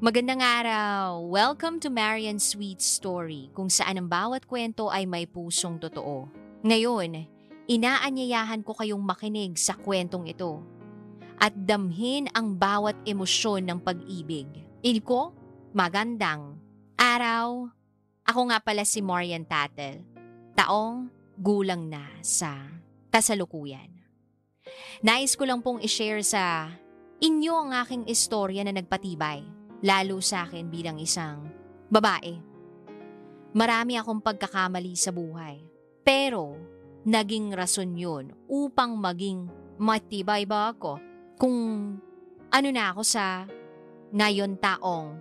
Magandang araw! Welcome to Marian Sweet Story, kung saan ang bawat kwento ay may pusong totoo. Ngayon, inaanyayahan ko kayong makinig sa kwentong ito at damhin ang bawat emosyon ng pag-ibig. Ko, magandang araw! Ako nga pala si Marian Tatel, taong gulang na sa kasalukuyan. Nais ko lang pong i-share sa inyo ang aking istorya na nagpatibay. Lalo sa akin bilang isang babae. Marami akong pagkakamali sa buhay. Pero, naging rason yun upang maging matibay ba ako kung ano na ako sa ngayon taong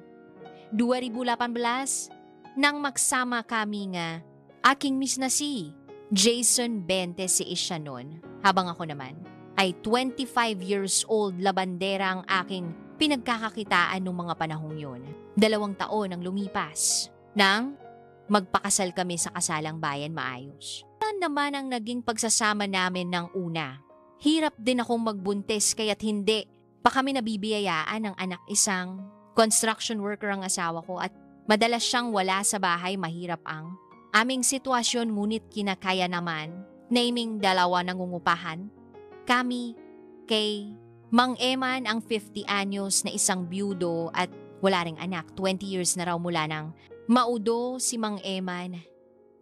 2018 nang magsama kami nga aking miss na si Jason 20 si siya nun. Habang ako naman ay 25 years old labandera ang aking pinagkakakitaan nung mga panahong yun. 2 taon ang lumipas nang magpakasal kami sa kasalang bayan maayos. Yan naman ang naging pagsasama namin ng una. Hirap din akong magbuntis kaya't hindi pa kami nabibiyayaan ng anak. Isang construction worker ang asawa ko at madalas siyang wala sa bahay. Mahirap ang aming sitwasyon ngunit kinakaya naman. Naming 2 nangungupahan. Kami kay Mang Eman ang 50 anyos na isang byudo at wala ring anak. 20 years na raw mula nang maudo si Mang Eman.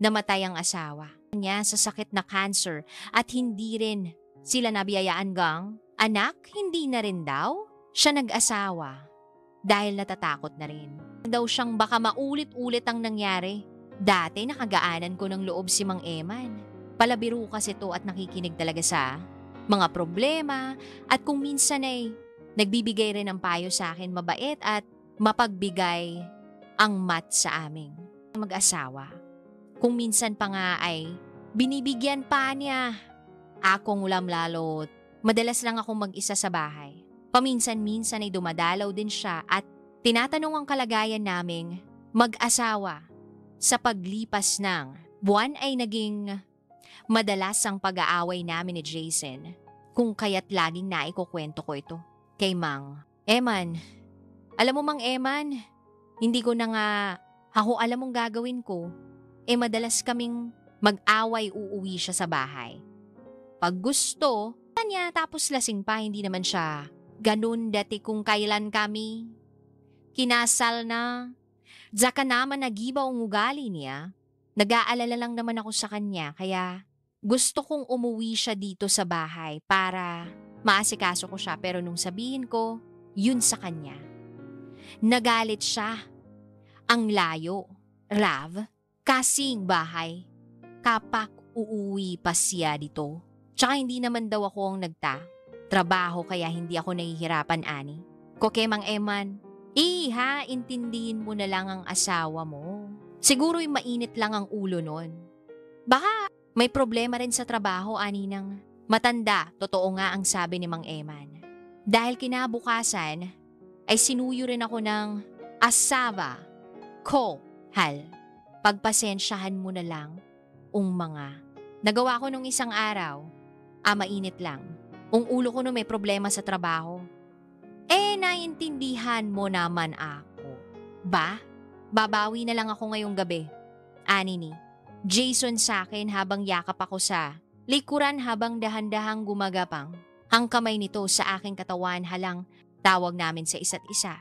Namatay ang asawa niya sa sakit na cancer at hindi rin sila nabiyayaan gang anak. Hindi na rin daw siya nag-asawa dahil natatakot na rin. Daw siyang baka maulit-ulit ang nangyari. Dati nakagaanan ko ng loob si Mang Eman. Palabiro kasi to at nakikinig talaga sa mga problema at kung minsan ay nagbibigay rin ng payo sa akin. Mabait at mapagbigay ang sa aming mag-asawa. Kung minsan pa nga ay binibigyan pa niya akong ulam lalo. Madalas lang akong mag-isa sa bahay. Paminsan-minsan ay dumadalaw din siya at tinatanong ang kalagayan naming mag-asawa. Sa paglipas ng buwan ay naging madalas ang pag-aaway namin ni Jason, kung kaya't laging naikukwento ko ito kay Mang Eman. Alam mo Mang Eman, hindi ko na nga ako alam mong gagawin ko. Madalas kaming mag-away, uuwi siya sa bahay. Pag gusto, kanya tapos lasing pa, hindi naman siya ganun dati kung kailan kami kinasal na. Dzaka naman nagiba ang ugali niya. Nag-aalala lang naman ako sa kanya kaya gusto kong umuwi siya dito sa bahay para maasikaso ko siya. Pero nung sabihin ko, yun sa kanya, nagalit siya. Ang layo, Rav, kasing bahay. Kapak uuwi pa siya dito. Tsaka hindi naman daw ako ang trabaho kaya hindi ako nahihirapan ani. Koke Mang Eman, intindihin mo na lang ang asawa mo. Siguro'y mainit lang ang ulo nun. Baka may problema rin sa trabaho, ani ng matanda. Totoo nga ang sabi ni Mang Eman. Dahil kinabukasan ay sinuyo rin ako ng asawa ko. Hal, pagpasensyahan mo na lang mga nagawa ko nung isang araw. Mainit lang. Ulo ko nung may problema sa trabaho. Naintindihan mo naman ako. Babawi na lang ako ngayong gabi. Ani ni Jason sa akin habang yakap ako sa likuran habang dahan-dahang gumagapang ang kamay nito sa aking katawan. Halang tawag namin sa isa't isa.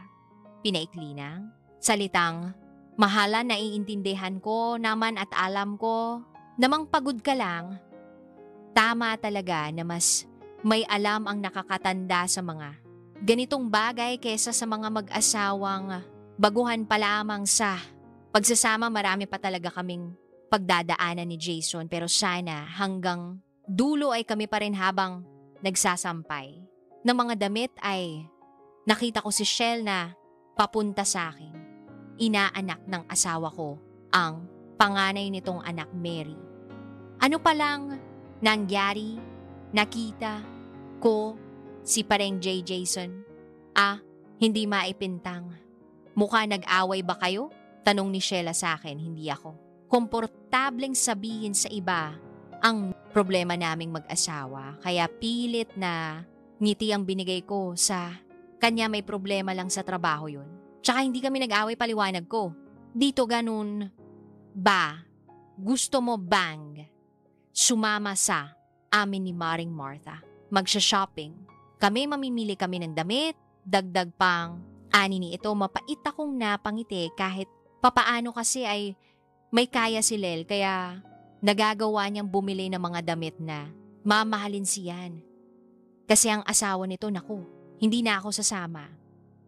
Pinaikli ng salitang mahala. Naiintindihan ko naman at alam ko namang pagod ka lang. Tama talaga na mas may alam ang nakakatanda sa mga ganitong bagay kesa sa mga mag-asawang baguhan pa lamang sa pagsasama. Marami pa talaga kaming pagdadaanan ni Jason pero sana hanggang dulo ay kami pa rin habang nagsasampay. Ng mga damit ay nakita ko si Shell na papunta sa akin. Inaanak ng asawa ko ang panganay nitong anak, Mary. Ano palang nangyari, nakita ko si pareng Jason. Hindi maipintang. Mukha nag-away ba kayo? Tanong ni Sheila sa akin, hindi ako. Komportableng sabihin sa iba ang problema naming mag-asawa. Kaya pilit na ngiti ang binigay ko sa kanya. May problema lang sa trabaho yun. Tsaka hindi kami nag-away, paliwanag ko. Dito ganun ba? Gusto mo bang sumama sa amin ni Maring Martha? Magsha-shopping. Mamimili kami ng damit, dagdag pang ani ni ito, mapait akong napangiti kahit papaano kasi ay may kaya si Lel kaya nagagawa niyang bumili ng mga damit na mamahalin siyan. Kasi ang asawa nito, naku, hindi na ako sasama.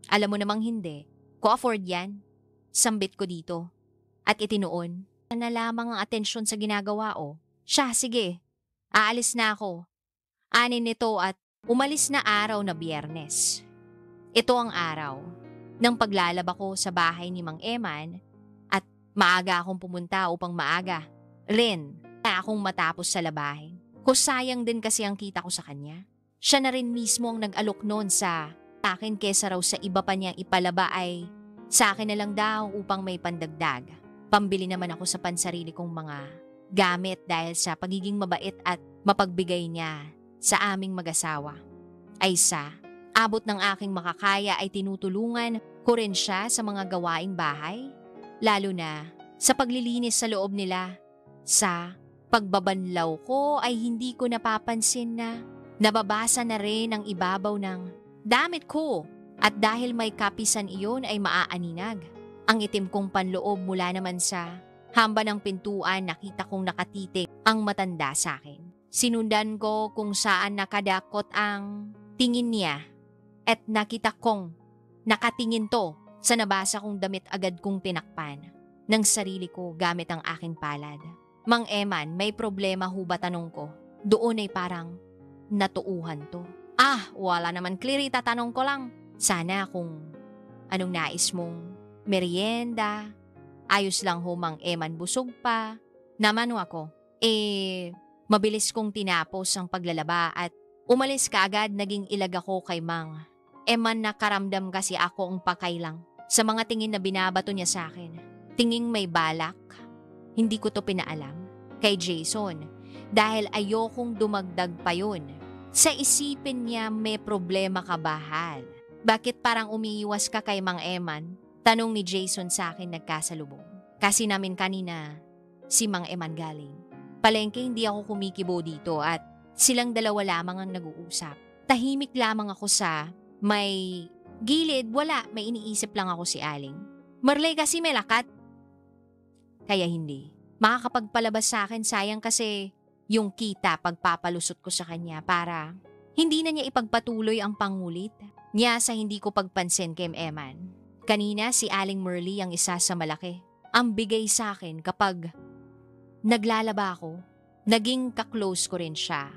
Alam mo namang hindi, ko afford yan. Sambit ko dito. At itinuon na lamang ang atensyon sa ginagawa o. Siya, sige, aalis na ako. Anin nito at umalis na araw na Biyernes. Ito ang araw ng paglalaba ko sa bahay ni Mang Eman at maaga akong pumunta upang maaga rin na akong matapos sa labahin. Kusayang din kasi ang kita ko sa kanya. Siya na rin mismo ang nag-alok noon sa akin kesa raw sa iba pa niyang ipalaba ay sa akin na lang daw upang may pandagdag. Pambili naman ako sa pansarili kong mga gamit dahil sa pagiging mabait at mapagbigay niya sa aming mag-asawa. Ay sa abot ng aking makakaya ay tinutulungan ko rin siya sa mga gawaing bahay. Lalo na sa paglilinis sa loob nila. Sa pagbabanlaw ko ay hindi ko napapansin na nababasa na rin ang ibabaw ng damit ko. At dahil may kapisan iyon ay maaaninag. Ang itim kong panloob mula naman sa hamba ng pintuan, nakita kong nakatitig ang matanda sa akin. Sinundan ko kung saan nakadakot ang tingin niya at nakita kong nakatingin to sa nabasa kong damit. Agad kong tinakpan ng sarili ko gamit ang aking palad. Mang Eman, may problema ho ba, tanong ko? Doon ay parang natuuhan to. Wala naman, Clarita, tanong ko lang. Sana kung anong nais mong merienda, ayos lang ho, Mang Eman, busog pa. Naman ako, mabilis kong tinapos ang paglalaba at umalis kaagad. Naging ilag ako kay Mang Eman na karamdam kasi ako ang pakailang sa mga tingin na binabato niya sa akin. Tinging may balak, hindi ko to pinaalam kay Jason dahil ayokong dumagdag pa yun. Sa isipin niya may problema ka ba, Hal? Bakit parang umiiwas ka kay Mang Eman? Tanong ni Jason sa akin nagkasalubong. Kasi namin kanina si Mang Eman galing palengke, hindi ako kumikibo dito at silang dalawa lamang ang nag-uusap. Tahimik lamang ako sa may gilid, wala, may iniisip lang ako si Aling. Marley kasi may lakat. Kaya hindi makakapagpalabas sa akin, sayang kasi yung kita pagpapalusot ko sa kanya para hindi na niya ipagpatuloy ang pangulit niya sa hindi ko pagpansin kay Eman. Kanina si Aling Merly ang isa sa malaki. Ang bigay sa akin kapag naglalaba ako, naging kaklose ko rin siya.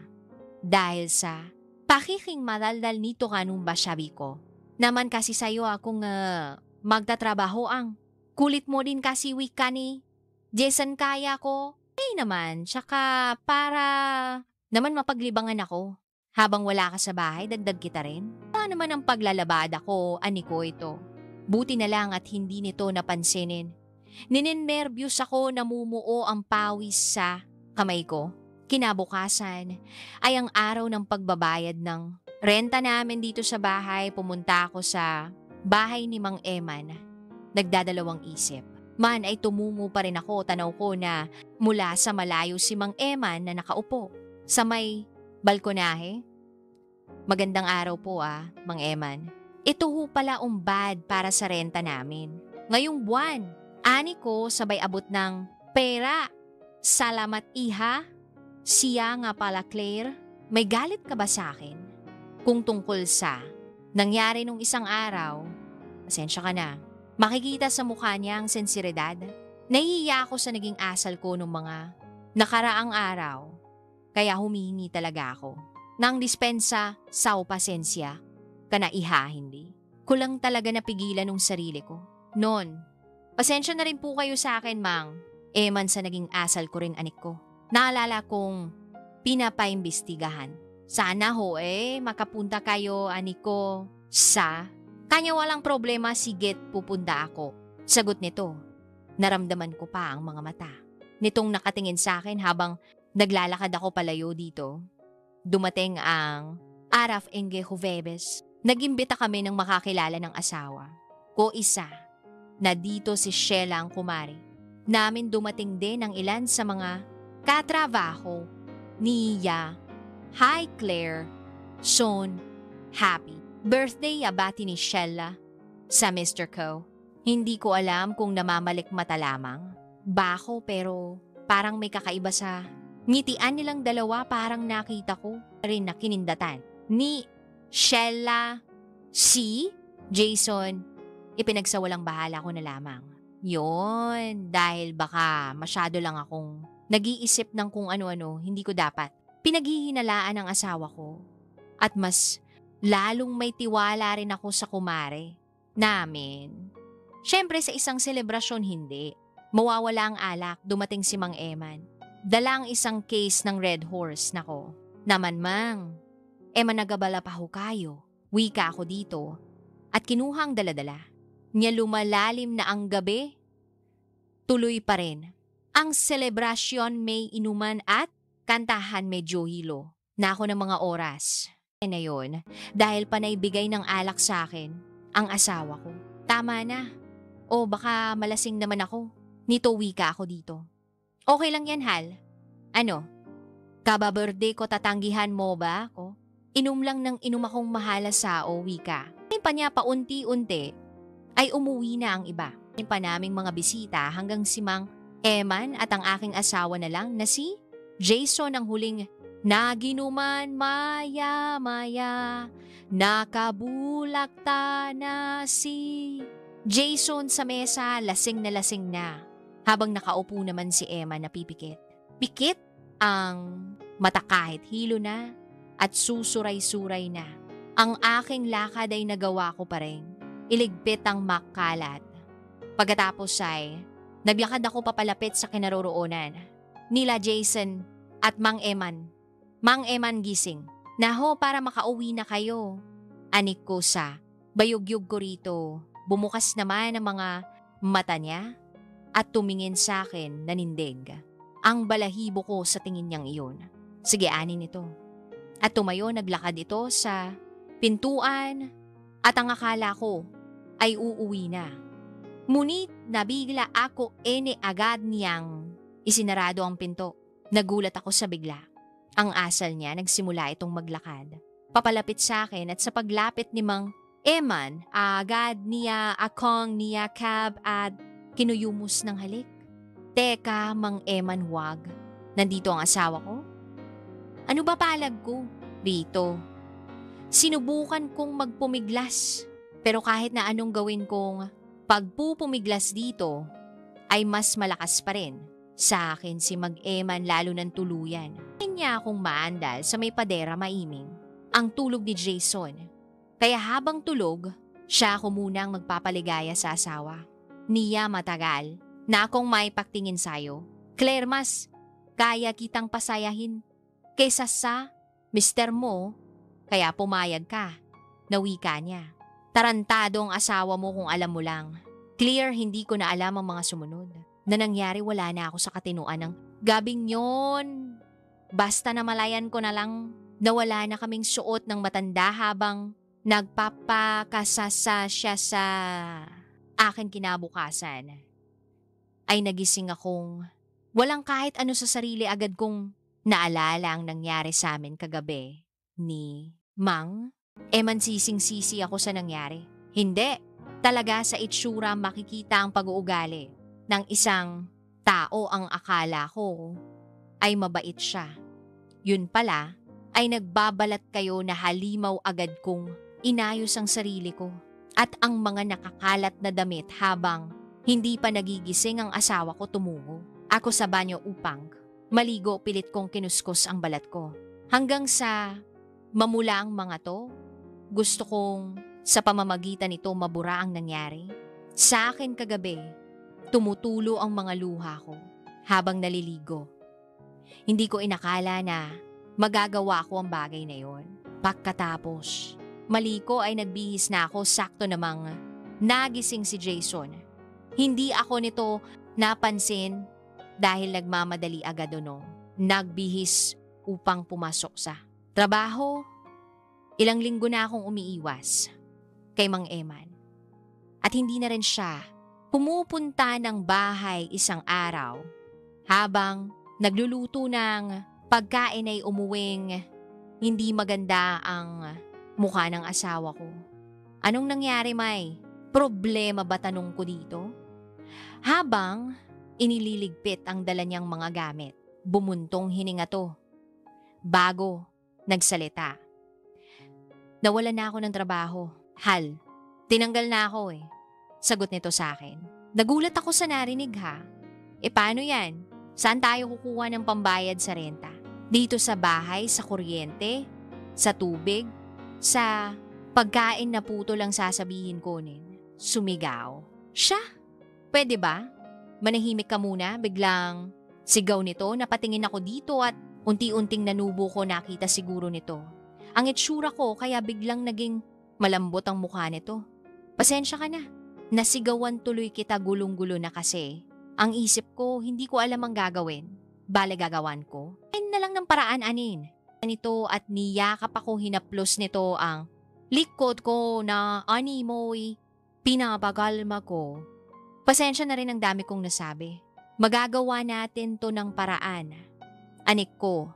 Dahil sa pakiking madaldal nito kanong sabi ko. Naman kasi sa'yo akong magtatrabaho ang kulit mo din kasi week ka ni. Jason, kaya ko. Naman, tsaka para naman mapaglibangan ako. Habang wala ka sa bahay, dagdag kita rin. Naman ang paglalabada ko, ani ko ito. Buti na lang at hindi nito napansinin. Ninenervyos ako, namumuo ang pawis sa kamay ko. Kinabukasan ay ang araw ng pagbabayad ng renta namin dito sa bahay. Pumunta ako sa bahay ni Mang Eman. Nagdadalawang isip. Man ay tumungo pa rin ako, tanaw ko na mula sa malayo si Mang Eman na nakaupo sa may balkonahe. Magandang araw po Mang Eman. Ito ho pala umbad para sa renta namin. Ngayong buwan, ani ko sabay abot ng pera. Salamat, iha. Siya nga pala, Claire. May galit ka ba sa akin? Kung tungkol sa nangyari nung isang araw, pasensya ka na. Makikita sa mukha niya ang sensiridad. Nahihiya ako sa naging asal ko nung mga nakaraang araw. Kaya humihingi talaga ako ng dispensa sa pasensya. Kana iha, hindi. Kulang talaga napigilan ng sarili ko. Noon, pasensya na rin po kayo sa akin, Mang Eman, sa naging asal ko rin, anik ko. Naalala kong pinapaimbestigahan. Sana ho makapunta kayo, anik ko, sa kanya walang problema, sigit pupunta ako. Sagot nito, naramdaman ko pa ang mga mata nitong nakatingin sa akin habang naglalakad ako palayo dito. Dumating ang Araf Enge Jueves. Nag-imbita kami ng makakilala ng asawa. ko isa na dito si Sheila ang kumari. Namin dumating din ang ilan sa mga katrabaho, Nia, Hi Claire, Sean, Happy. Birthday abati ni Sheila sa Mr. Ko. Hindi ko alam kung namamalikmata lamang. Baho pero parang may kakaiba sa ngitian nilang dalawa, parang nakita ko rin na kinindatan. Ni Sheila, si Jason, ipinagsawalang bahala ko na lamang. Yon, dahil baka masyado lang akong nag-iisip ng kung ano-ano, hindi ko dapat. Pinaghihinalaan ang asawa ko. At mas lalong may tiwala rin ako sa kumare namin. Siyempre sa isang selebrasyon hindi. Mawawala ang alak, dumating si Mang Eman. Dala ang isang case ng Red Horse, nako. Naman mang, Eman nagabala pa ho kayo. Wika ako dito. At kinuhang daladala. Niya lumalalim na ang gabi. Tuloy pa rin. Ang selebrasyon may inuman at kantahan medyo hilo. Na ako ng mga oras. Na yun, dahil panay bigay ng alak sa akin, ang asawa ko. Tama na. O baka malasing naman ako. Nito wika ako dito. Okay lang yan, Hal. Ano? Kababirthday ko tatanggihan mo ba ako? Inom lang ng inom akong mahala sa o wika. Pa niya paunti-unti ay umuwi na ang iba. Pa naming mga bisita hanggang si Mang Eman at ang aking asawa na lang na si Jason ang huling naginuman maya-maya, nakabulakta na si Jason sa mesa, lasing na. Habang nakaupo naman si Emma na pipikit. Pikit ang mata kahit hilo na at susuray-suray na. Ang aking lakad ay nagawa ko pa rin. Iligpit ang makalat. Pagkatapos ay, naglakad ako papalapit sa kinaroroonan nila Jason at Mang Eman. Mang Eman gising. Naho para makauwi na kayo. Anik ko sa bayugyug ko rito. Bumukas naman ang mga mata niya at tumingin sa akin nanindig. Ang balahibo ko sa tingin niyang iyon. Sige, anin ito. At tumayo naglakad ito sa pintuan at ang akala ko ay uuwi na. Ngunit nabigla ako agad niyang isinarado ang pinto. Nagulat ako sa bigla. Ang asal niya nagsimula itong maglakad. Papalapit sa akin at sa paglapit ni Mang Eman, agad niya akong niyakab at kinuyumos ng halik. Teka, Mang Eman, huwag. Nandito ang asawa ko? Ano ba palag ko? Rito. Sinubukan kong magpumiglas. Pero kahit na anong gawin kong pagpupumiglas dito, ay mas malakas pa rin. Sa akin si Mag-Eman lalo ng tuluyan. Niya akong maandal sa may padera maiming. Ang tulog ni Jason. Kaya habang tulog, siya ako munang magpapaligaya sa asawa. Niya matagal na akong maipagtingin sa'yo. Claire, mas kaya kitang pasayahin kaysa sa mister mo, kaya pumayag ka. Nawika niya. Tarantado ang asawa mo kung alam mo lang. Clear, hindi ko na alam ang mga sumunod. Na nangyari wala na ako sa katinuan ng gabing yon. Basta na malayan ko na lang na wala na kaming suot ng matanda habang nagpapakasasa siya sa akin kinabukasan. Ay nagising akong walang kahit ano sa sarili, agad kong naalala ang nangyari sa amin kagabi ni Mang. Eman sising-sisi ako sa nangyari. Hindi, talaga sa itsura makikita ang pag-uugali ng isang tao. Ang akala ko ay mabait siya. Yun pala ay nagbabalat kayo na halimaw. Agad kong inayos ang sarili ko at ang mga nakakalat na damit habang hindi pa nagigising ang asawa ko tumungo. Ako sa banyo upang maligo, pilit kong kinuskos ang balat ko. Hanggang sa mamula ang mga to, gusto kong sa pamamagitan nito mabura ang nangyari. Sa akin kagabi, tumutulo ang mga luha ko habang naliligo. Hindi ko inakala na magagawa ko ang bagay na yon. Pagkatapos, maliko ay nagbihis na ako, sakto namang nagising si Jason. Hindi ako nito napansin dahil nagmamadali agad nagbihis upang pumasok sa trabaho. Ilang linggo na akong umiiwas kay Mang Eman. At hindi na rin siya pumupunta ng bahay isang araw habang nagluluto ng pagkain ay umuwing hindi maganda ang mukha ng asawa ko. Anong nangyari, May? Problema ba tanong ko dito? Habang inililigpit ang dala niyang mga gamit, bumuntong hininga to. Bago nagsalita. Nawalan na ako ng trabaho. Hal, tinanggal na ako eh. Sagot nito sa akin. Nagulat ako sa narinig ha. E paano yan? Saan tayo kukuha ng pambayad sa renta? Dito sa bahay, sa kuryente, sa tubig, sa pagkain na puto lang sasabihin ko nin. Sumigaw. Siya? Pwede ba? Manahimik ka muna, biglang sigaw nito, napatingin ako dito at unti-unting nanubo ko nakita siguro nito. Ang itsura ko kaya biglang naging malambot ang mukha nito. Pasensya ka na. Nasigawan tuloy kita gulong-gulo na kasi. Ang isip ko, hindi ko alam ang gagawin. Bale gagawan ko. Ay na lang ng paraan anin. Nito at niyakap ako hinaplos nito ang likod ko na animoy pinapagalma ko. Pasensya na rin ang dami kong nasabi. Magagawa natin to ng paraan. Anik ko.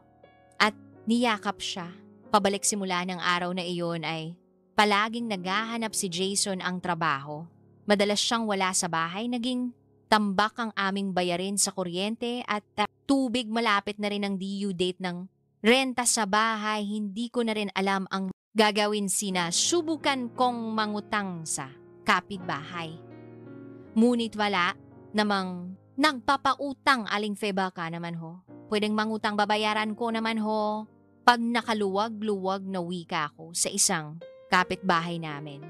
At niyakap siya. Pabalik simula ng araw na iyon ay palaging naghahanap si Jason ang trabaho. Madalas siyang wala sa bahay, naging tambak ang aming bayarin sa kuryente at tubig. Malapit na rin ang due date ng renta sa bahay. Hindi ko na rin alam ang gagawin subukan kong mangutang sa kapitbahay. Ngunit wala namang nagpapautang. Aling feba ka naman ho. Pwedeng mangutang, babayaran ko naman ho. Pag nakaluwag-luwag na wika ako sa isang kapitbahay namin.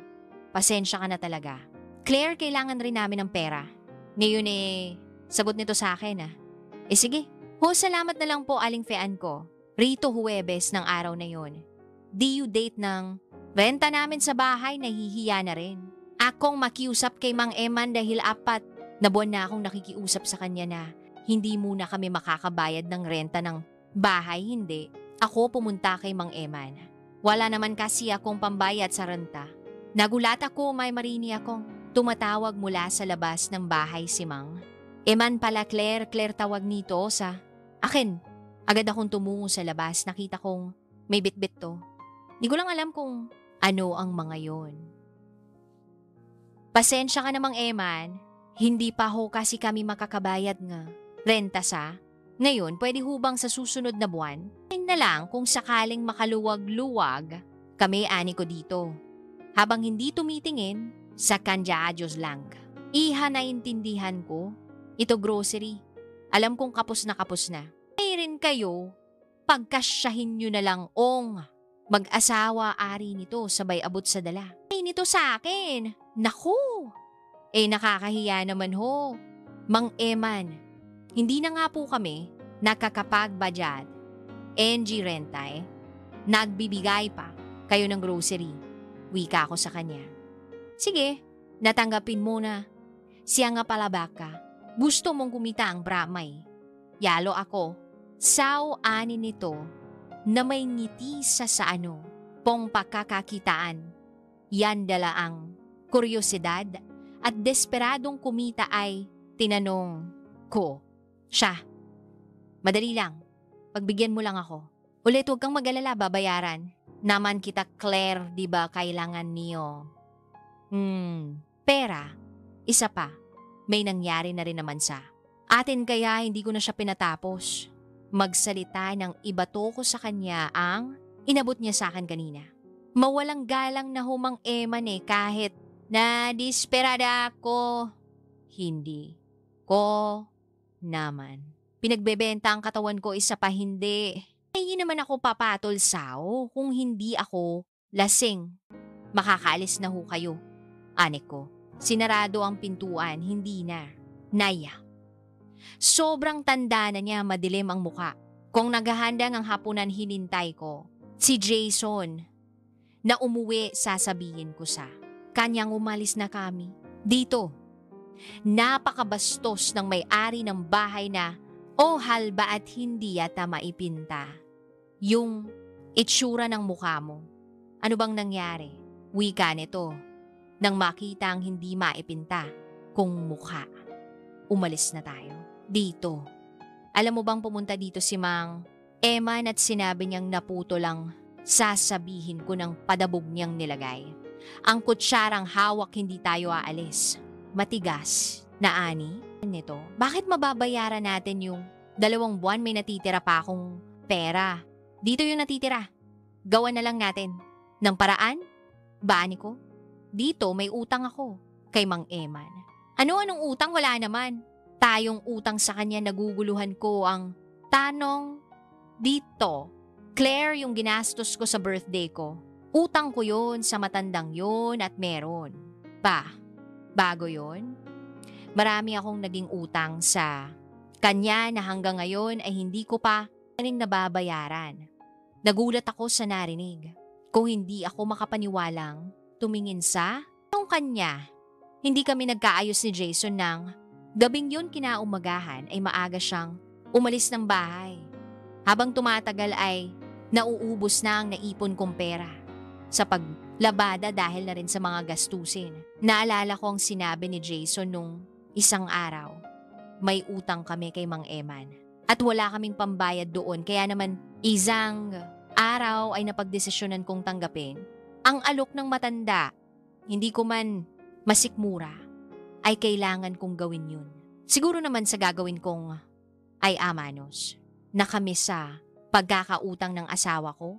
Pasensya ka na talaga. Claire, kailangan rin namin ng pera. Ngayon sagot nito sa akin sige. Salamat na lang po aling fean ko. Rito Huwebes ng araw na yon. Due date ng renta namin sa bahay, nahihiya na rin. Akong makiusap kay Mang Eman dahil 4 na buwan na akong nakikiusap sa kanya na hindi muna kami makakabayad ng renta ng bahay, hindi. Ako pumunta kay Mang Eman. Wala naman kasi akong pambayad sa renta. Nagulat ako, may marini akong tumatawag mula sa labas ng bahay si Mang. Eman pala Claire tawag nito sa akin. Agad akong tumungo sa labas, nakita kong may bitbit to. Di ko lang alam kung ano ang mga yon. Pasensya ka namang Eman, hindi pa ho kasi kami makakabayad nga. Renta sa? Ngayon, pwede hubang sa susunod na buwan? Na lang kung sakaling makaluwag-luwag kami ani ko dito. Habang hindi tumitingin, sa kandyaadyos lang. Iha na intindihan ko. Ito grocery. Alam kong kapos na kapos na. Ay rin kayo, pagkasyahin nyo na lang ong mag-asawa ari nito sabay abot sa dala. Ay nito sa akin. Naku! Nakakahiya naman ho. Mang Eman, hindi na nga po kami nakakapag-budget. NG renta nagbibigay pa kayo ng grocery. Wika ako sa kanya. Sige, natanggapin mo na. Siya nga pala baka. Gusto mong kumita ang bramay. Yalo ako. Sao ani nito na may ngiti sa pong pagkakakitaan. Yan dala ang kuryosidad at desperadong kumita ay tinanong ko. Siya. Madali lang. Pagbigyan mo lang ako. Ulit huwag kang mag-alala, babayaran. Naman kita Claire, di ba kailangan niyo? Pera. Isa pa, may nangyari na rin naman sa atin kaya hindi ko na siya pinatapos. Magsalita ng ibato ko sa kanya ang inabot niya sa akin kanina. Mawalang galang na humang Eman kahit na disperada ako. Hindi ko naman. Pinagbebenta ang katawan ko, isa pa hindi. Hindi naman ako papatol sao kung hindi ako lasing. Makakaalis na ho kayo. Anik ko, sinarado ang pintuan, hindi na. Naya. Sobrang tanda na niya, madilim ang muka. Kung naghahanda ng hapunan hinintay ko, si Jason, na umuwi sasabihin ko sa kanyang umalis na kami. Dito, napakabastos ng may-ari ng bahay na halba at hindi yata maipinta. Yung itsura ng mukha mo. Ano bang nangyari? Wika nito. Nang makita ang hindi maipinta kung mukha, umalis na tayo. Dito. Alam mo bang pumunta dito si Mang Eman at sinabi niyang naputo lang sasabihin ko ng padabog niyang nilagay. Ang kutsarang hawak hindi tayo aalis. Matigas na ani nito. Bakit mababayaran natin yung 2 buwan may natitira pa akong pera? Dito yung natitira. Gawan na lang natin. Ng paraan? Baani ko? Dito may utang ako kay Mang Eman. Anong utang? Wala naman. Tayong utang sa kanya naguguluhan ko ang tanong dito. Claire yung ginastos ko sa birthday ko. Utang ko yun sa matandang yun at meron. Bago yun? Marami akong naging utang sa kanya na hanggang ngayon ay hindi ko pa nababayaran. Nagulat ako sa narinig. Kung hindi ako makapaniwalang tumingin sa yung kanya. Hindi kami nagkaayos ni Jason ng gabing yun kinaumagahan ay maaga siyang umalis ng bahay. Habang tumatagal ay nauubos na ang naipon kong pera sa paglabada dahil na rin sa mga gastusin. Naalala ko ang sinabi ni Jason nung isang araw. May utang kami kay Mang Eman at wala kaming pambayad doon kaya naman isang araw ay napagdesisyonan kong tanggapin ang alok ng matanda. Hindi ko man masikmura ay kailangan kong gawin yun. Siguro naman sa gagawin kong ay amanos na kami sa pagkakautang ng asawa ko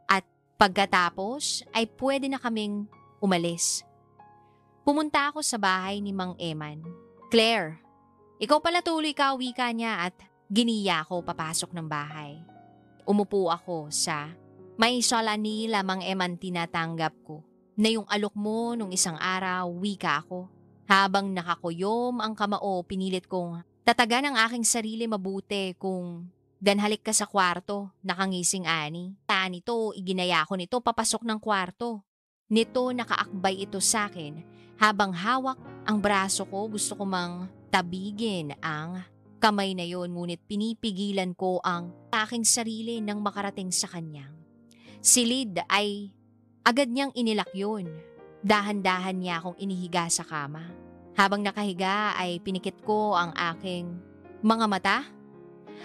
at pagkatapos ay pwede na kaming umalis. Pumunta ako sa bahay ni Mang Eman. Claire, ikaw pala tuloy ka wika niya at giniya ko papasok ng bahay. Umupo ako sa may salani lamang Eman tinatanggap ko na yung alok mo nung isang araw wika ako. Habang nakakuyom ang kamao pinilit kong tatagan ang aking sarili mabuti kung ganhalik ka sa kwarto, nakangising ani. Nito, iginaya ko nito papasok ng kwarto. Nito nakaakbay ito sa akin. Habang hawak ang braso ko, gusto ko mang tabigin ang kamay na yon ngunit pinipigilan ko ang aking sarili nang makarating sa kanyang silid ay agad niyang inilak yun. Dahan-dahan niya akong inihiga sa kama. Habang nakahiga ay pinikit ko ang aking mga mata.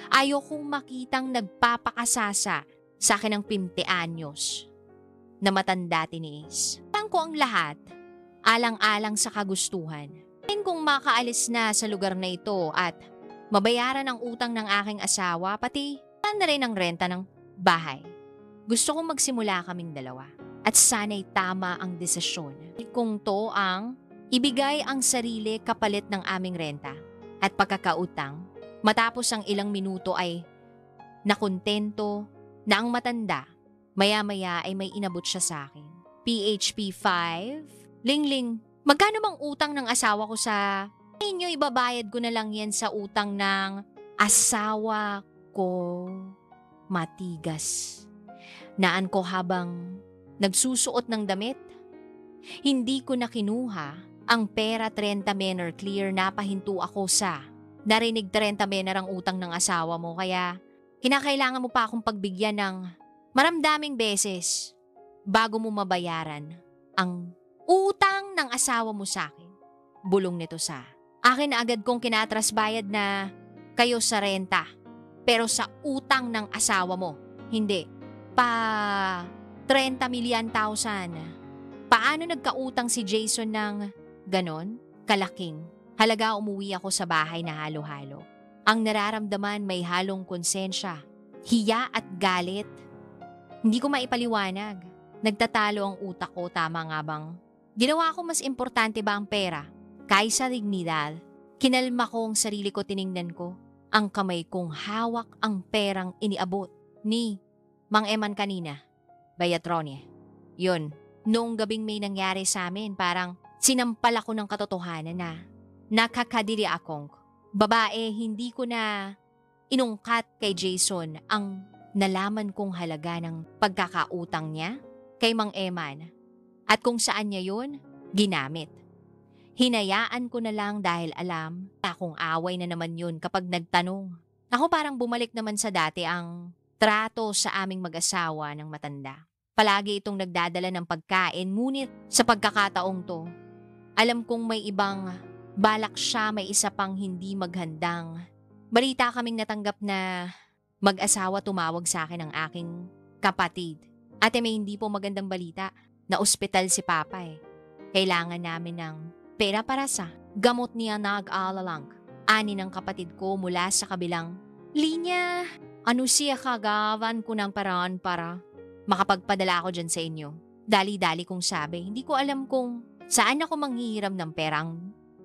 Ayokong makitang nagpapakasasa sa akin ng 50 anyos na matanda tiniis. Alam ko ang lahat, alang-alang sa kagustuhan. Kung makaalis na sa lugar na ito at mabayaran ang utang ng aking asawa, pati na rin ang renta ng bahay. Gusto kong magsimula kaming dalawa at sana'y tama ang desisyon. Kung to ang ibigay ang sarili kapalit ng aming renta at pagkakautang. Matapos ang ilang minuto ay nakontento na ang matanda. Maya-maya ay may inabot siya sa akin. PHP 5, Lingling, magkano bang utang ng asawa ko sa inyo? Ibabayad ko na lang yan sa utang ng asawa ko. Matigas. Naan ko habang nagsusuot ng damit. Hindi ko na kinuha ang pera 30 menor clear na pahinto ako sa narinig 30 menor ang utang ng asawa mo kaya kinakailangan mo pa akong pagbigyan ng maramdaming beses bago mo mabayaran ang utang ng asawa mo sa akin. Bulong nito sa akin na agad kong kinatras bayad na kayo sa renta pero sa utang ng asawa mo, hindi. Pa 30 milyon thousand. Paano nagkautang si Jason ng ganon? Kalaking. Halaga umuwi ako sa bahay na halo-halo. Ang nararamdaman may halong konsensya, hiya at galit. Hindi ko maipaliwanag. Nagtatalo ang utak ko, tama nga bang? Ginawa ko mas importante ba ang pera? Kaysa dignidad, kinalma ko ang sarili ko, tiningnan ko. Ang kamay kong hawak ang perang iniabot ni Mang Eman kanina. Bayatrone. Yun, noong gabing may nangyari sa amin, parang sinampal ako ng katotohanan na nakakadiri akong babae. Hindi ko na inungkat kay Jason ang nalaman kong halaga ng pagkakautang niya kay Mang Eman at kung saan niya yun ginamit. Hinayaan ko na lang dahil alam akong away na naman yun kapag nagtanong. Ako parang bumalik naman sa dati ang trato sa aming mag-asawa ng matanda. palagi itong nagdadala ng pagkain, ngunit sa pagkakataong to, alam kong may ibang balak siya, may isa pang hindi maghandang. Balita kaming natanggap na mag-asawa tumawag sa akin ng aking kapatid. Ate, may hindi po magandang balita na ospital si Papa eh. Kailangan namin ng pera para sa gamot niya nag-aalalang. Ani ng kapatid ko mula sa kabilang linya. Ano siya kagawan ko ng paraan para makapagpadala ako dyan sa inyo. Dali-dali kong sabi, hindi ko alam kung saan ako manghihiram ng perang.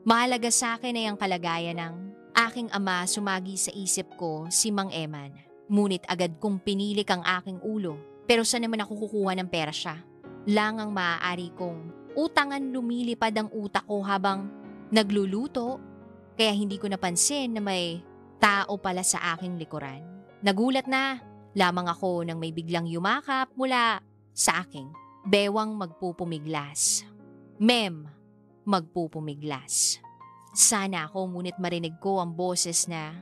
Mahalaga sa akin ay ang kalagayan ng aking ama. Sumagi sa isip ko si Mang Eman. Ngunit agad kong pinilik ang aking ulo. Pero saan naman ako kukuha ng pera siya? Lang ang maaari kong utangan. Lumilipad ang utak ko habang nagluluto. Kaya hindi ko napansin na may tao pala sa aking likuran. Nagulat na lamang ako nang may biglang yumakap mula sa aking bewang magpupumiglas. Mem, magpupumiglas. Sana ako, ngunit marinig ko ang boses na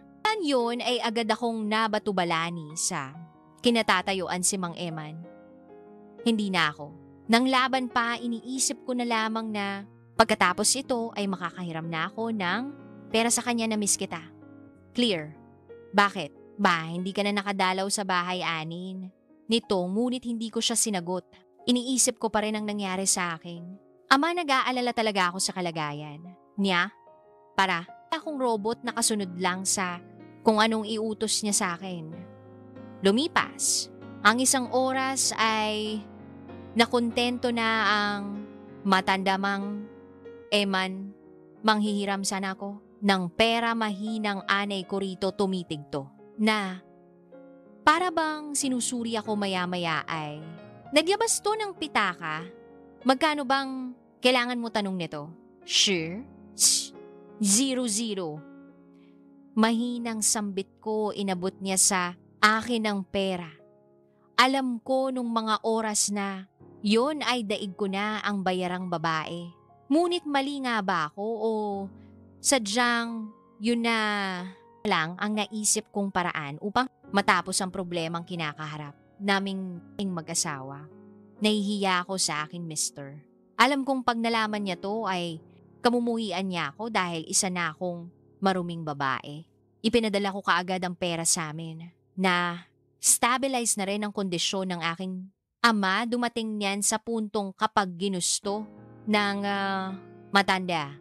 yun ay agad akong nabatubalani sa kinatatayuan si Mang Eman. Hindi na ako. Nang laban pa, iniisip ko na lamang na pagkatapos ito ay makakahiram na ako ng pera sa kanya na miss kita. Clear. Bakit? Ba, hindi ka na nakadalaw sa bahay anin? Nito, ngunit hindi ko siya sinagot. Iniisip ko pa rin ang nangyari sa akin. Ama, nag-aalala talaga ako sa kalagayan niya. Para akong robot na kasunod lang sa kung anong iutos niya sa akin. Lumipas. Ang isang oras ay nakontento na ang matandamang Eman. Manghihiram sana ako ng pera. Mahinang anay ko rito tumitigto na para bang sinusuri ako maya-maya ay nagyabas to ng pitaka. Magkano bang kailangan mo, tanong nito? Sure? 0-0. Mahinang sambit ko, inabot niya sa akin ng pera. Alam ko nung mga oras na yon ay daig ko na ang bayarang babae. Ngunit mali nga ba ako o sadyang yun na lang ang naisip kong paraan upang matapos ang problemang kinakaharap naming mag-asawa? Nahihiya ako sa aking mister. Alam kong pag nalaman niya to ay kamumuhian niya ako dahil isa na akong maruming babae. Ipinadala ko kaagad ang pera sa amin na stabilize na rin ang kondisyon ng aking ama. Dumating niyan sa puntong kapag ginusto ng matanda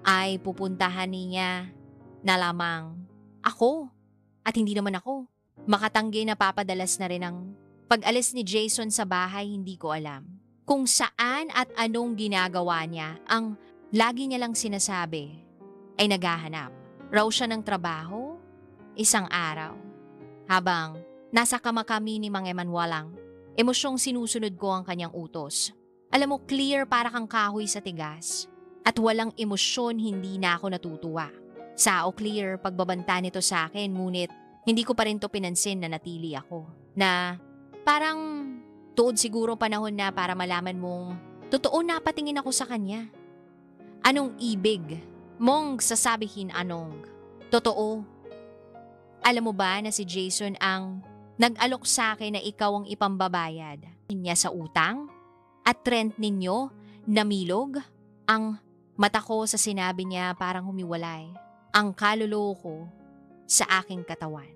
ay pupuntahan niya na lamang ako at hindi naman ako makatanggi na papadalas na rin ang pag-alis ni Jason sa bahay. Hindi ko alam kung saan at anong ginagawa niya. Ang lagi niya lang sinasabi ay naghahanap raw siya ng trabaho isang araw. Habang nasa kama kami ni Mang Eman, walang emosyong sinusunod ko ang kanyang utos. Alam mo, clear para kang kahoy sa tigas. At walang emosyon, hindi na ako natutuwa. Sao clear pagbabanta nito sa akin, ngunit hindi ko pa rin to pinansin na natili ako. Na parang tuod siguro panahon na para malaman mong totoo na patingin ako sa kanya. Anong ibig mong sasabihin, anong totoo? Alam mo ba na si Jason ang nag-alok sa akin na ikaw ang ipambabayad niya sa utang? At rent ninyo namilog? Ang mata ko sa sinabi niya parang humiwalay ang kaluluko sa aking katawan.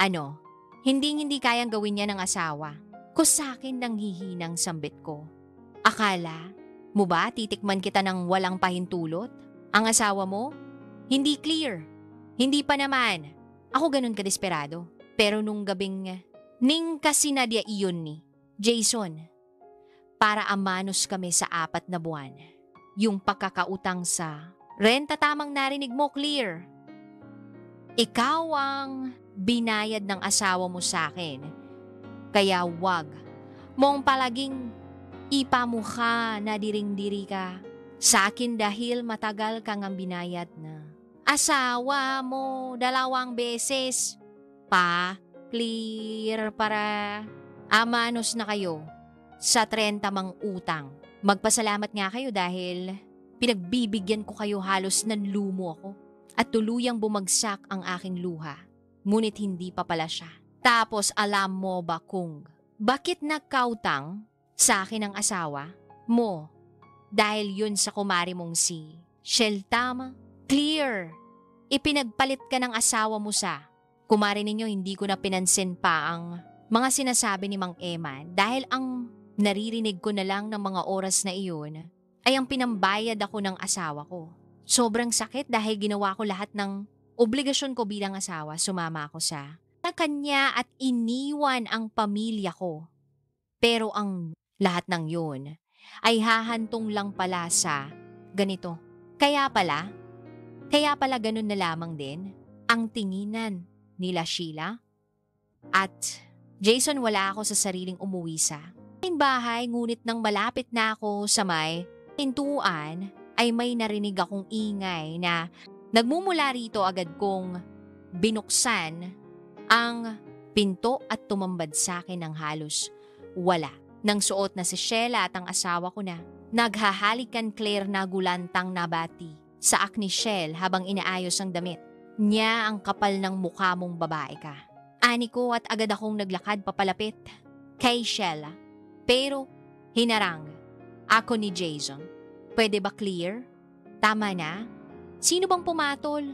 Ano? Hindi kayang gawin niya ng asawa ko sa akin nang hihinang sambit ko. Akala mo ba titikman kita ng walang pahintulot? Ang asawa mo? Hindi clear. Hindi pa naman. Ako ganun kadesperado. Pero nung gabing ning kasinadya iyon ni Jason, para amanos kami sa 4 na buwan. Yung pagkakautang sa renta, tamang narinig mo, clear. Ikaw ang binayad ng asawa mo sa akin. Kaya wag mong palaging ipamukha na diring-diri ka sa akin dahil matagal kang ang binayad na asawa mo 2 beses. Clear para amanos na kayo sa 30 mang utang. Magpasalamat nga kayo dahil pinagbibigyan ko kayo halos nanlumo ako at tuluyang bumagsak ang aking luha. Ngunit hindi pa pala siya. Tapos alam mo ba kung Bakit nagkautang sa akin ang asawa mo dahil yun sa kumari mong si Shell? Tama? Clear. Ipinagpalit ka ng asawa mo sa kumari ninyo. Hindi ko na pinansin pa ang mga sinasabi ni Mang Eman dahil ang naririnig ko na lang ng mga oras na iyon ay ang pinambayad ako ng asawa ko. Sobrang sakit dahil ginawa ko lahat ng obligasyon ko bilang asawa. Sumama ako sa kanya at iniwan ang pamilya ko. Pero ang lahat ng yun ay hahantong lang pala sa ganito. Kaya pala ganun na lamang din ang tinginan nila Sheila at Jason. Wala ako sa sariling umuwi sa bahay, ngunit nang malapit na ako sa may pintuan ay may narinig akong ingay na nagmumula rito. Agad kong binuksan ang pinto at tumambad sa akin ng halos wala. Nang suot na si Sheila at ang asawa ko na naghahalikan Claire na gulantang nabati sa akni Shell habang inaayos ang damit niya. Ang kapal ng mukha mong babae ka, ani ko, at agad akong naglakad papalapit kay Shell. Pero hinarang ako ni Jason. Pwede ba clear? Tama na? Sino bang pumatol?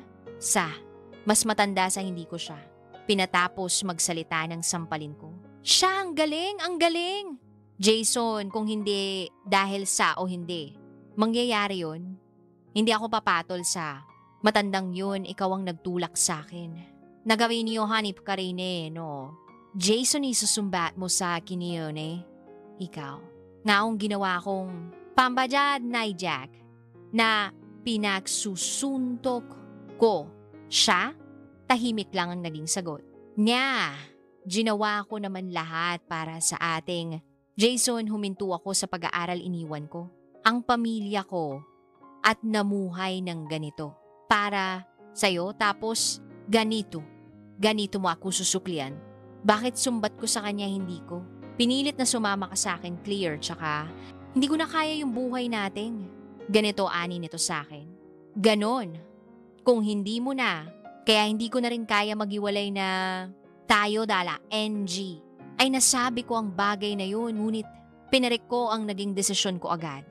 Mas matanda sa hindi ko siya pinatapos magsalita ng sampalin ko. Siya, ang galing, ang galing! Jason, kung hindi dahil sa o hindi mangyayari yun, hindi ako papatol sa matandang yun. Ikaw ang nagtulak sa akin. Nagawin niyo, hanip ka rin no? Jason, isusumbat mo sa akin yun Ikaw, ngaong ginawa kong pambajad na Jack na pinagsusuntok ko siya. Tahimik lang ang naging sagot niya. Ginawa ko naman lahat para sa ating Jason. Huminto ako sa pag-aaral. Iniwan ko ang pamilya ko at namuhay ng ganito para sa'yo. Tapos ganito mo ako susuklian. Bakit sumbat ko sa kanya? Hindi ko pinilit na sumama ka sa akin, Clear. Tsaka hindi ko na kaya yung buhay natin. Ganito ani nito sa akin. Ganon. Kung hindi mo na, kaya hindi ko na rin kaya maghiwalay na tayo dala NG. Ay nasabi ko ang bagay na yun, ngunit pinarik ko ang naging desisyon ko agad.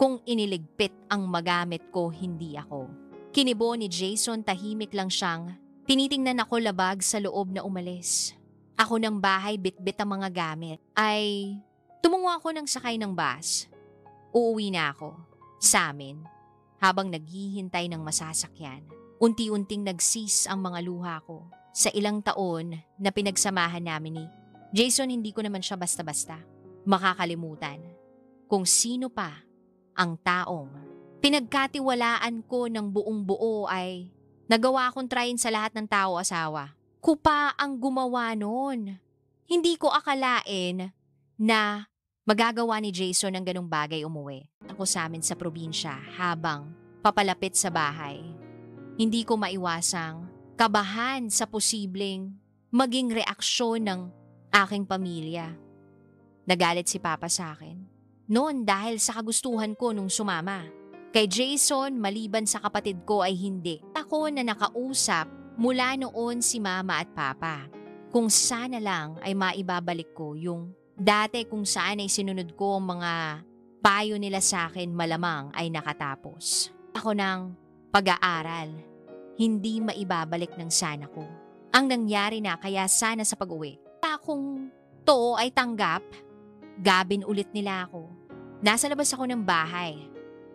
Kung iniligpit ang magamit ko, hindi ako. Kinibo ni Jason. Tahimik lang siyang tinitingnan ako labag sa loob na umalis ako ng bahay. Bitbit ang mga gamit ay tumungo ako ng sakay ng bus. Uuwi na ako sa amin. Habang naghihintay ng masasakyan, unti-unting nagsis ang mga luha ko sa ilang taon na pinagsamahan namin ni Jason. Hindi ko naman siya basta-basta makakalimutan kung sino pa ang taong pinagkatiwalaan ko ng buong buo ay nagawa akong train sa lahat ng tao-asawa. Kupa ang gumawa noon. Hindi ko akalain na magagawa ni Jason ang ganung bagay. Umuwi ako sa amin sa probinsya. Habang papalapit sa bahay, hindi ko maiwasang kabahan sa posibleng maging reaksyon ng aking pamilya. Nagalit si Papa sa akin noon dahil sa kagustuhan ko nung sumama kay Jason maliban sa kapatid ko ay hindi ako na nakausap mula noon si Mama at Papa. Kung sana lang ay maibabalik ko yung dati kung saan ay sinunod ko ang mga payo nila sa akin, malamang ay nakatapos ako ng pag-aaral. Hindi maibabalik ng sana ko ang nangyari na, kaya sana sa pag-uwi kung to ay tanggap, gabin ulit nila ako. Nasa labas ako ng bahay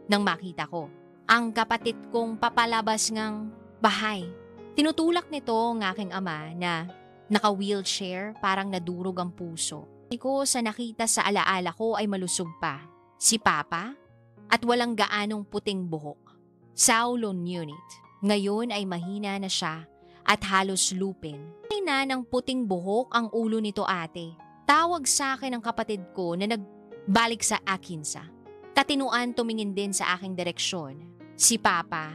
nang makita ko ang kapatid kong papalabas ng bahay. Tinutulak nito ang aking ama na naka-wheelchair, parang nadurog ang puso. Ko sa nakita sa alaala ko ay malusog pa si Papa at walang gaanong puting buhok. Saulon unit. Ngayon ay mahina na siya at halos lupin. Mahina ng puting buhok ang ulo nito, ate. Tawag sa akin ang kapatid ko na nagbalik sa akinsa. Katinuan tumingin din sa aking direksyon. Si Papa,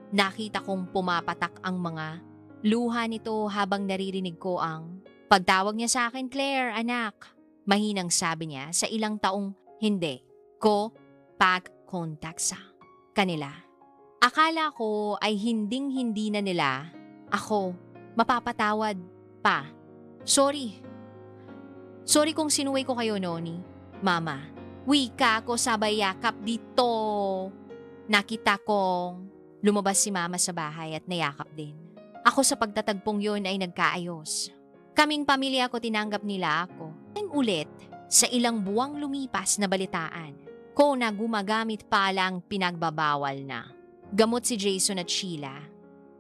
nakita kong pumapatak ang mga luha nito habang naririnig ko ang pagtawag niya sa akin, Claire, anak. Mahinang sabi niya sa ilang taong hindi ko pag-contact sa kanila. Akala ko ay hinding-hindi na nila ako mapapatawad pa. Sorry. Sorry kung sinuway ko kayo, Noni. Mama, wika ko sabay yakap dito. Nakita kong lumabas si Mama sa bahay at nayakap din. Ako sa pagtatagpong yun ay nagkaayos. Kaming pamilya ko tinanggap nila ako. And ulit, sa ilang buwang lumipas na balitaan ko na gumagamit pa lang pinagbabawal na gamot si Jason at Sheila.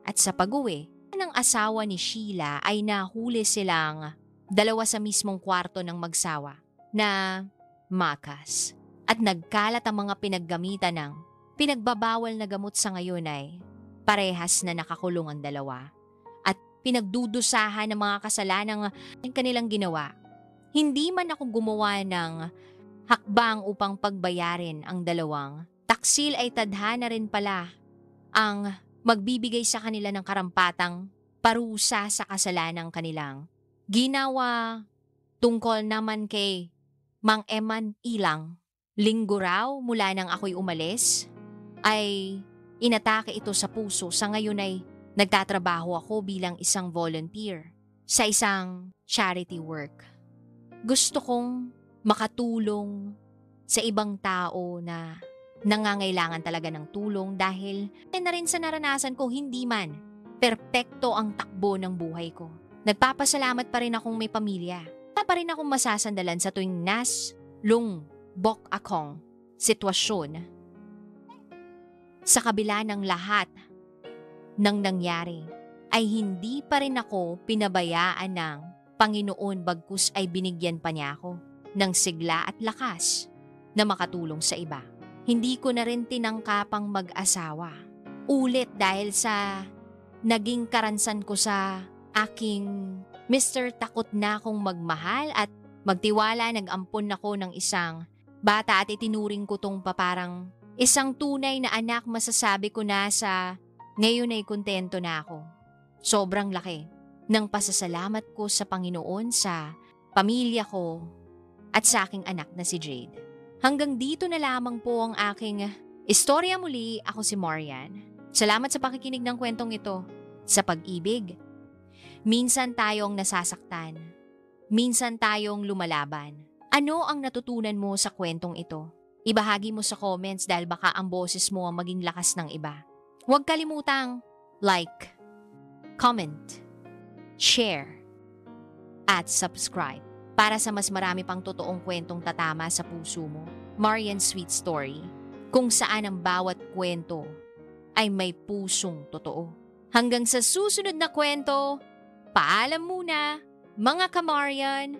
At sa pag-uwi ng asawa ni Sheila ay nahuli silang dalawa sa mismong kwarto ng magsawa na makas. At nagkalat ang mga pinaggamitan ng pinagbabawal na gamot sa ngayon ay parehas na nakakulong ang dalawa. At pinagdudusahan ng mga kasalanang kanilang ginawa. Hindi man ako gumawa ng hakbang upang pagbayarin ang dalawang. Taksil ay tadhana rin pala ang magbibigay sa kanila ng karampatang parusa sa kasalanang kanilang ginawa. Tungkol naman kay Mang Eman Ilang, linggo raw mula nang ako'y umalis, ay inatake ito sa puso. Sa ngayon ay nagtatrabaho ako bilang isang volunteer sa isang charity work. Gusto kong makatulong sa ibang tao na nangangailangan talaga ng tulong dahil na rin sa naranasan ko hindi man perpekto ang takbo ng buhay ko. Nagpapasalamat pa rin akong may pamilya. Pa rin akong masasandalan sa tuwing bok akong sitwasyon. Sa kabila ng lahat ng nangyari ay hindi pa rin ako pinabayaan ng Panginoon bagkus ay binigyan pa niya ako ng sigla at lakas na makatulong sa iba. Hindi ko na rin tinangkapang mag-asawa. Ulit dahil sa naging karansan ko sa aking Mr. Takot na akong magmahal at magtiwala. Nag-ampon ako ng isang bata at itinuring ko tong paparang isang tunay na anak. Masasabi ko na sa ngayon ay kontento na ako. Sobrang laki ng pasasalamat ko sa Panginoon, sa pamilya ko at sa aking anak na si Jade. Hanggang dito na lamang po ang aking istorya. Muli, ako si Marian. Salamat sa pakikinig ng kwentong ito. Sa pag-ibig, minsan tayong nasasaktan. Minsan tayong lumalaban. Ano ang natutunan mo sa kwentong ito? Ibahagi mo sa comments dahil baka ang boses mo ang maging lakas ng iba. Huwag kalimutang like, comment, share, at subscribe para sa mas marami pang totoong kwentong tatama sa puso mo. Marian Sweet Story, kung saan ang bawat kwento ay may pusong totoo. Hanggang sa susunod na kwento, paalam muna, mga ka-Marian!